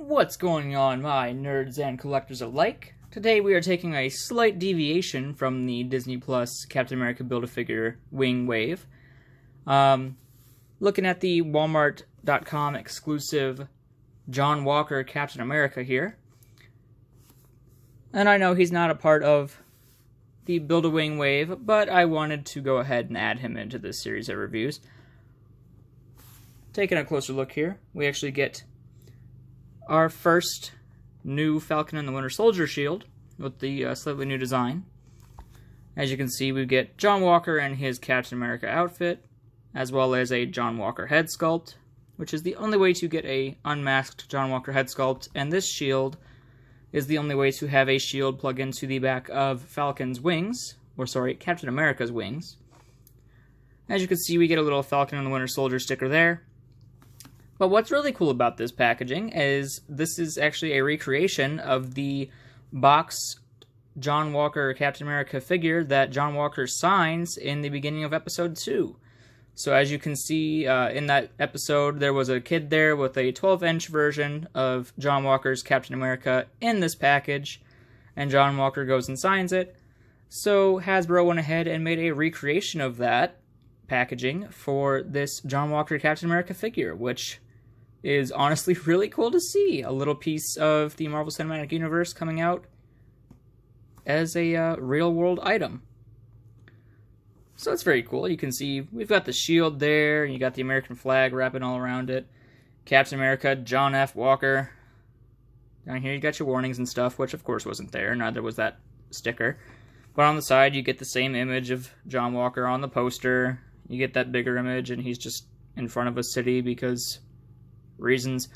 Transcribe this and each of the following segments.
What's going on, my nerds and collectors alike? Today we are taking a slight deviation from the Disney Plus Captain America Build-A-Figure Wing Wave. Looking at the Walmart.com exclusive John Walker Captain America here. And I know he's not a part of the Build-A-Wing Wave, but I wanted to go ahead and add him into this series of reviews. Taking a closer look here, we actually get our first new Falcon and the Winter Soldier shield with the slightly new design. As you can see, we get John Walker and his Captain America outfit, as well as a John Walker head sculpt, which is the only way to get a unmasked John Walker head sculpt, and this shield is the only way to have a shield plug into the back of Falcon's wings, or sorry, Captain America's wings. As you can see, we get a little Falcon and the Winter Soldier sticker there. But what's really cool about this packaging is this is actually a recreation of the box John Walker Captain America figure that John Walker signs in the beginning of episode 2. So as you can see in that episode, there was a kid there with a 12-inch version of John Walker's Captain America in this package, and John Walker goes and signs it. So Hasbro went ahead and made a recreation of that packaging for this John Walker Captain America figure, which is honestly really cool to see. A little piece of the Marvel Cinematic Universe coming out as a real-world item. So it's very cool. You can see we've got the shield there, and you got the American flag wrapping all around it. Captain America, John F. Walker. Down here you got your warnings and stuff, which of course wasn't there, neither was that sticker. But on the side you get the same image of John Walker on the poster. You get that bigger image, and he's just in front of a city because reasons.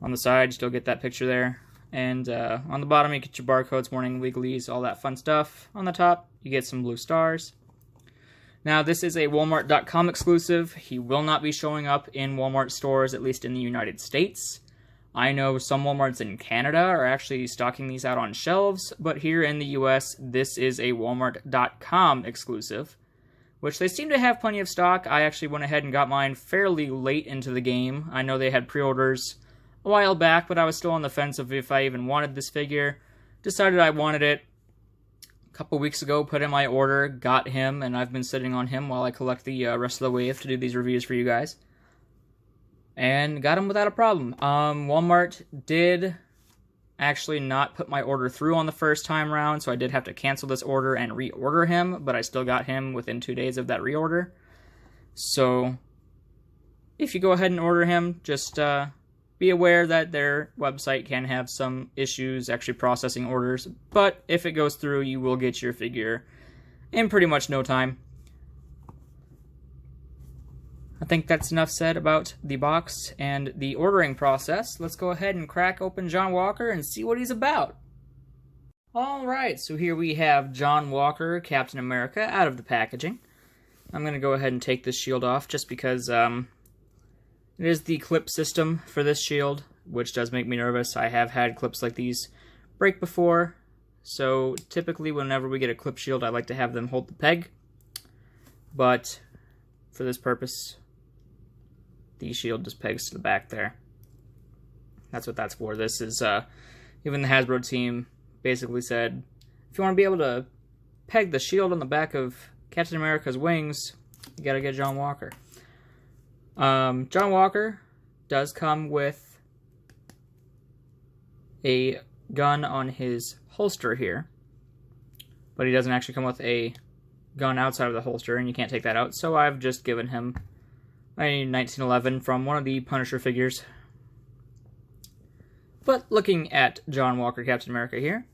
On the side, you still get that picture there. And on the bottom, you get your barcodes, warning, legalese, all that fun stuff. On the top, you get some blue stars. Now, this is a Walmart.com exclusive. He will not be showing up in Walmart stores, at least in the United States. I know some Walmarts in Canada are actually stocking these out on shelves, but here in the US, this is a Walmart.com exclusive, which they seem to have plenty of stock. I actually went ahead and got mine fairly late into the game. I know they had pre-orders a while back, but I was still on the fence of if I even wanted this figure. Decided I wanted it a couple weeks ago, put in my order, got him, and I've been sitting on him while I collect the rest of the wave to do these reviews for you guys. And got him without a problem. Walmart did actually not put my order through on the first time round, so I did have to cancel this order and reorder him, but I still got him within 2 days of that reorder. So if you go ahead and order him, just be aware that their website can have some issues actually processing orders, but if it goes through, you will get your figure in pretty much no time. I think that's enough said about the box and the ordering process. Let's go ahead and crack open John Walker and see what he's about. Alright, so here we have John Walker, Captain America, out of the packaging. I'm going to go ahead and take this shield off just because it is the clip system for this shield, which does make me nervous. I have had clips like these break before, so typically whenever we get a clip shield, I like to have them hold the peg. But for this purpose, the shield just pegs to the back there. That's what that's for. This is, even the Hasbro team basically said, if you want to be able to peg the shield on the back of Captain America's wings, you gotta get John Walker. John Walker does come with a gun on his holster here, but he doesn't actually come with a gun outside of the holster, and you can't take that out, so I've just given him a 1911 from one of the Punisher figures. But looking at John Walker Captain America here,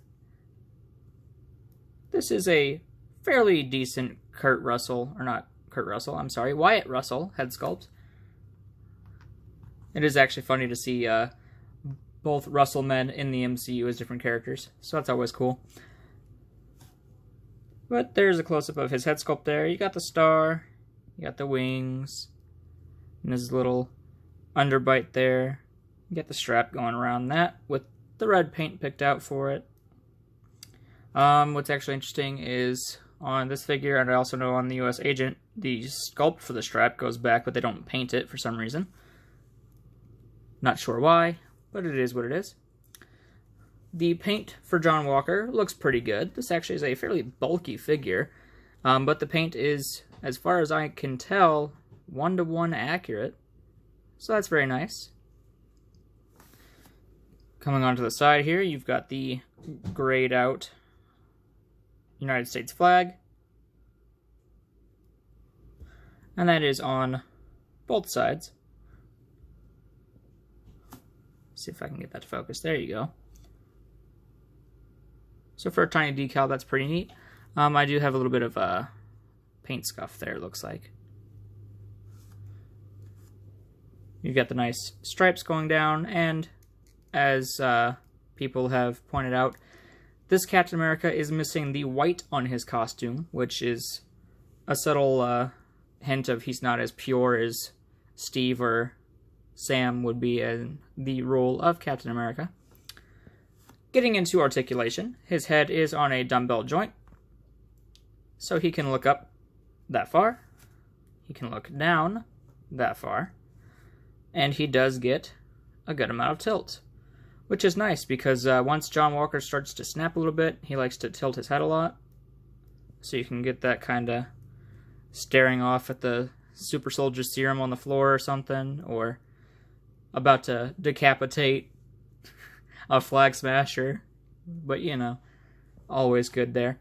this is a fairly decent Wyatt Russell head sculpt. It is actually funny to see both Russell men in the MCU as different characters, so that's always cool. But there's a close-up of his head sculpt there. You got the star, you got the wings, and his little underbite there. You got the strap going around that with the red paint picked out for it. What's actually interesting is on this figure, and I also know on the US Agent, the sculpt for the strap goes back, but they don't paint it for some reason. Not sure why, but it is what it is. The paint for John Walker looks pretty good. This actually is a fairly bulky figure, but the paint is, as far as I can tell, 1-to-1 accurate, so that's very nice. Coming onto the side here, you've got the grayed out United States flag, and that is on both sides. See if I can get that to focus. There you go. So for a tiny decal, that's pretty neat. I do have a little bit of paint scuff there, it looks like. You've got the nice stripes going down, and as people have pointed out, this Captain America is missing the white on his costume, which is a subtle hint of he's not as pure as Steve or Sam would be in the role of Captain America. Getting into articulation, his head is on a dumbbell joint, so he can look up that far, he can look down that far, and he does get a good amount of tilt, which is nice because once John Walker starts to snap a little bit, he likes to tilt his head a lot, so you can get that kind of staring off at the super soldier serum on the floor or something, or about to decapitate a flag smasher, but you know, always good there.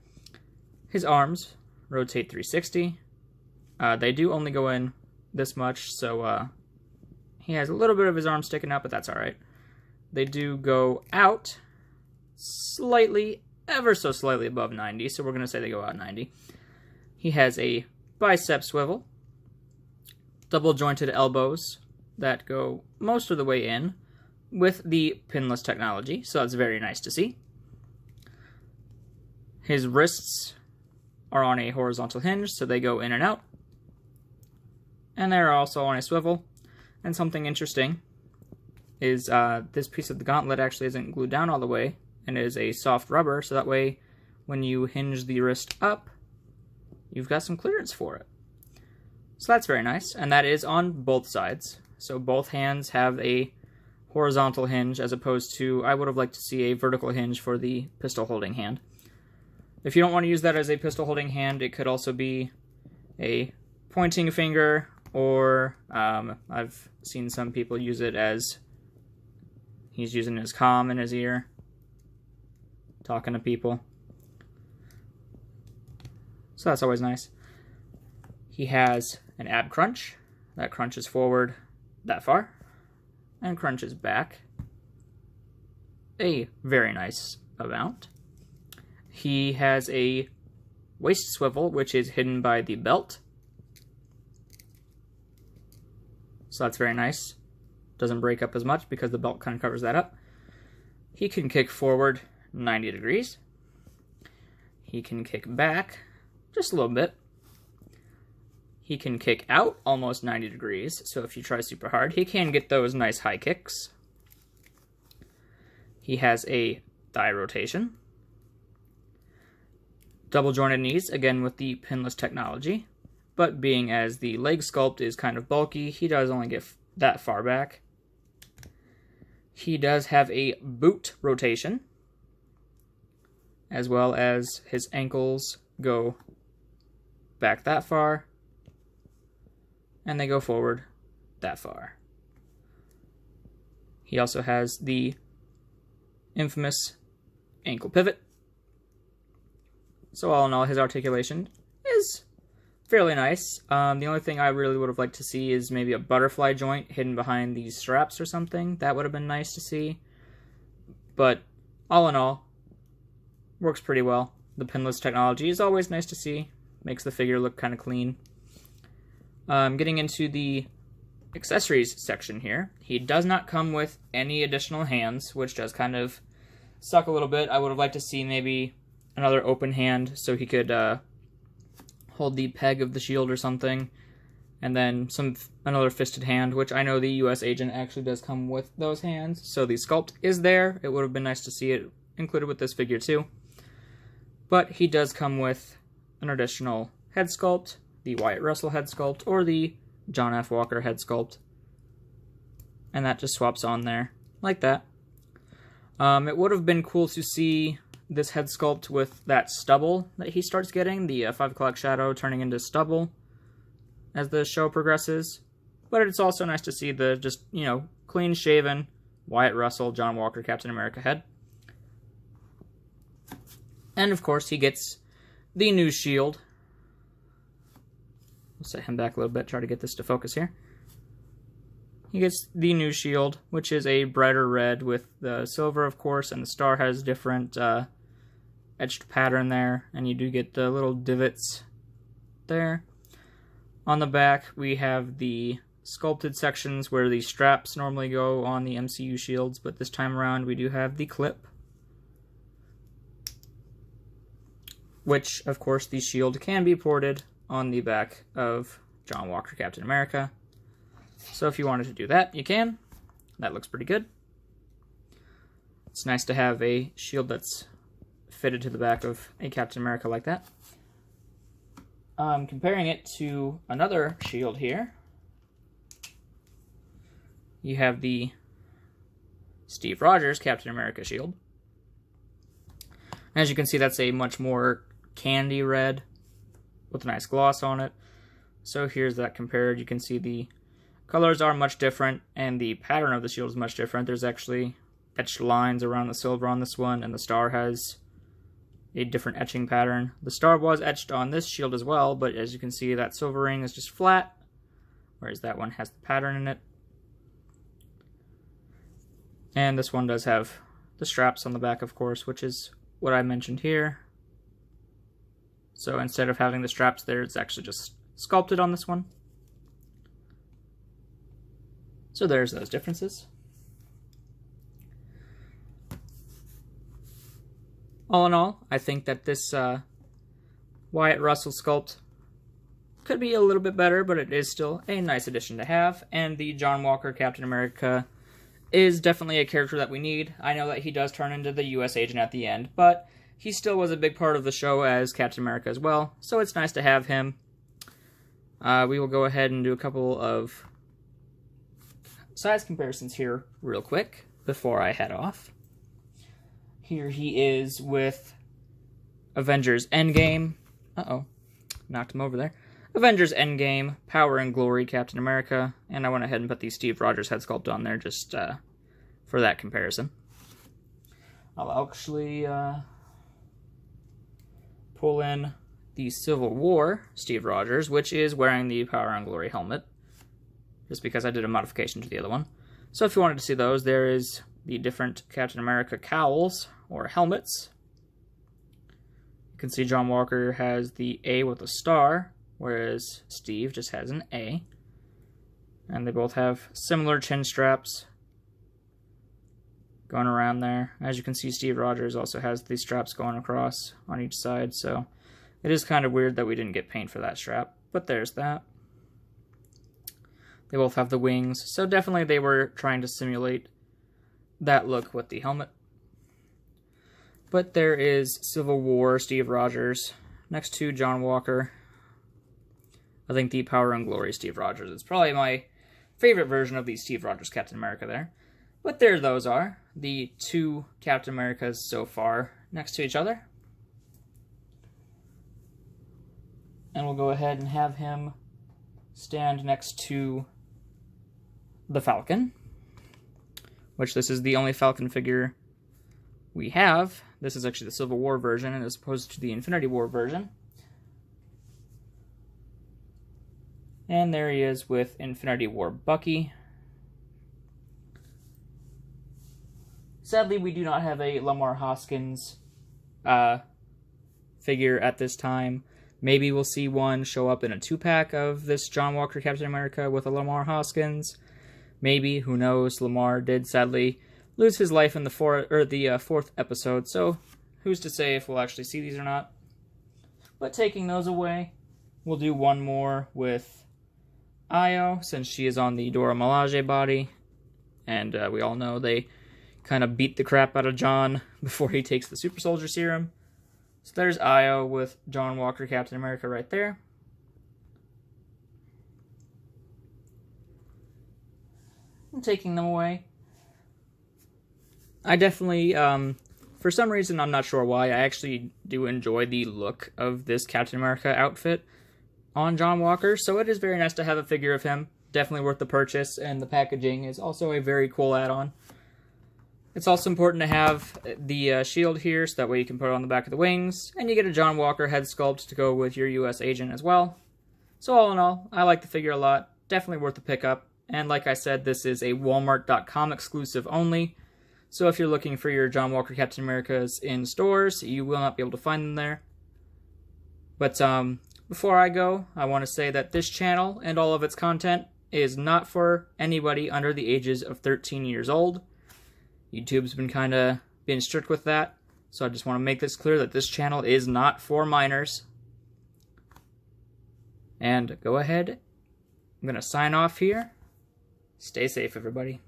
His arms rotate 360. They do only go in this much, so he has a little bit of his arm sticking out, but that's alright. They do go out slightly, ever so slightly above 90, so we're going to say they go out 90. He has a bicep swivel, double jointed elbows that go most of the way in, with the pinless technology, so that's very nice to see. His wrists are on a horizontal hinge, so they go in and out. And they're also on a swivel. And something interesting is this piece of the gauntlet actually isn't glued down all the way, and is a soft rubber, so that way when you hinge the wrist up, you've got some clearance for it. So that's very nice, and that is on both sides. So both hands have a horizontal hinge, as opposed to, I would have liked to see a vertical hinge for the pistol holding hand. If you don't want to use that as a pistol holding hand, it could also be a pointing finger, or I've seen some people use it as he's using his comm in his ear, talking to people. So that's always nice. He has an ab crunch that crunches forward that far, and crunches back a very nice amount. He has a waist swivel, which is hidden by the belt. So that's very nice. Doesn't break up as much because the belt kind of covers that up. He can kick forward 90 degrees. He can kick back just a little bit. He can kick out almost 90 degrees, so if you try super hard, he can get those nice high kicks. He has a thigh rotation. Double jointed knees, again with the pinless technology, but being as the leg sculpt is kind of bulky, he does only get that far back. He does have a boot rotation, as well as his ankles go back that far, and they go forward that far. He also has the infamous ankle pivot. So all in all, his articulation is fairly nice. The only thing I really would have liked to see is maybe a butterfly joint hidden behind these straps or something. That would have been nice to see. But all in all, works pretty well. The pinless technology is always nice to see. Makes the figure look kind of clean. Getting into the accessories section here, he does not come with any additional hands, which does kind of suck a little bit. I would have liked to see maybe another open hand so he could hold the peg of the shield or something, and then another fisted hand, which I know the US agent actually does come with those hands, so the sculpt is there. It would have been nice to see it included with this figure too. But he does come with an additional head sculpt, the Wyatt Russell head sculpt, or the John F. Walker head sculpt. And that just swaps on there. like that. It would have been cool to see this head sculpt with that stubble that he starts getting, the 5 o'clock shadow turning into stubble as the show progresses. But it's also nice to see the just, you know, clean-shaven Wyatt Russell, John Walker, Captain America head. And of course, he gets the new shield. We'll set him back a little bit, try to get this to focus here. He gets the new shield, which is a brighter red with the silver, of course, and the star has different etched pattern there, and you do get the little divots there. On the back, we have the sculpted sections where the straps normally go on the MCU shields, but this time around we do have the clip, which, of course, the shield can be ported on the back of John Walker, Captain America. So if you wanted to do that, you can. That looks pretty good. It's nice to have a shield that's fitted to the back of a Captain America like that. Comparing it to another shield here, you have the Steve Rogers Captain America shield. As you can see, that's a much more candy red with a nice gloss on it. So here's that compared. You can see the colors are much different, and the pattern of the shield is much different. There's actually etched lines around the silver on this one, and the star has a different etching pattern. The star was etched on this shield as well, but as you can see, that silver ring is just flat, whereas that one has the pattern in it. And this one does have the straps on the back, of course, which is what I mentioned here. So instead of having the straps there, it's actually just sculpted on this one. So there's those differences. All in all, I think that this Wyatt Russell sculpt could be a little bit better, but it is still a nice addition to have. And the John Walker Captain America is definitely a character that we need. I know that he does turn into the U.S. agent at the end, but he still was a big part of the show as Captain America as well, so it's nice to have him. We will go ahead and do a couple of size comparisons here real quick before I head off. Here he is with Avengers Endgame. Uh-oh, knocked him over there. Avengers Endgame, Power and Glory, Captain America, and I went ahead and put the Steve Rogers head sculpt on there just for that comparison. I'll actually pull in the Civil War Steve Rogers, which is wearing the Power and Glory helmet, just because I did a modification to the other one. So if you wanted to see those, there is the different Captain America cowls, or helmets. You can see John Walker has the A with a star, whereas Steve just has an A. And they both have similar chin straps going around there. As you can see, Steve Rogers also has these straps going across on each side, so it is kind of weird that we didn't get paint for that strap, but there's that. They both have the wings, so definitely they were trying to simulate that look with the helmet. But there is Civil War Steve Rogers next to John Walker. I think the Power and Glory Steve Rogers is probably my favorite version of the Steve Rogers Captain America there. But there those are, the two Captain Americas so far next to each other. And we'll go ahead and have him stand next to the Falcon, which this is the only Falcon figure we have. This is actually the Civil War version as opposed to the Infinity War version. And there he is with Infinity War Bucky. Sadly, we do not have a Lamar Hoskins figure at this time. Maybe we'll see one show up in a 2-pack of this John Walker Captain America with a Lamar Hoskins. Maybe, who knows? Lamar did sadly lose his life in the fourth episode, so who's to say if we'll actually see these or not. But taking those away, we'll do one more with Io, since she is on the Dora Milaje body, and we all know they kind of beat the crap out of John before he takes the Super Soldier Serum. So there's Io with John Walker Captain America right there. And taking them away, I definitely, for some reason, I'm not sure why, I actually do enjoy the look of this Captain America outfit on John Walker, so it is very nice to have a figure of him. Definitely worth the purchase, and the packaging is also a very cool add-on. It's also important to have the shield here, so that way you can put it on the back of the wings, and you get a John Walker head sculpt to go with your US agent as well. So all in all, I like the figure a lot. Definitely worth the pickup. And like I said, this is a Walmart.com exclusive only. So if you're looking for your John Walker Captain Americas in stores, you will not be able to find them there. But before I go, I want to say that this channel and all of its content is not for anybody under the ages of 13 years old. YouTube's been kind of being strict with that. So I just want to make this clear that this channel is not for minors. And go ahead. I'm going to sign off here. Stay safe, everybody.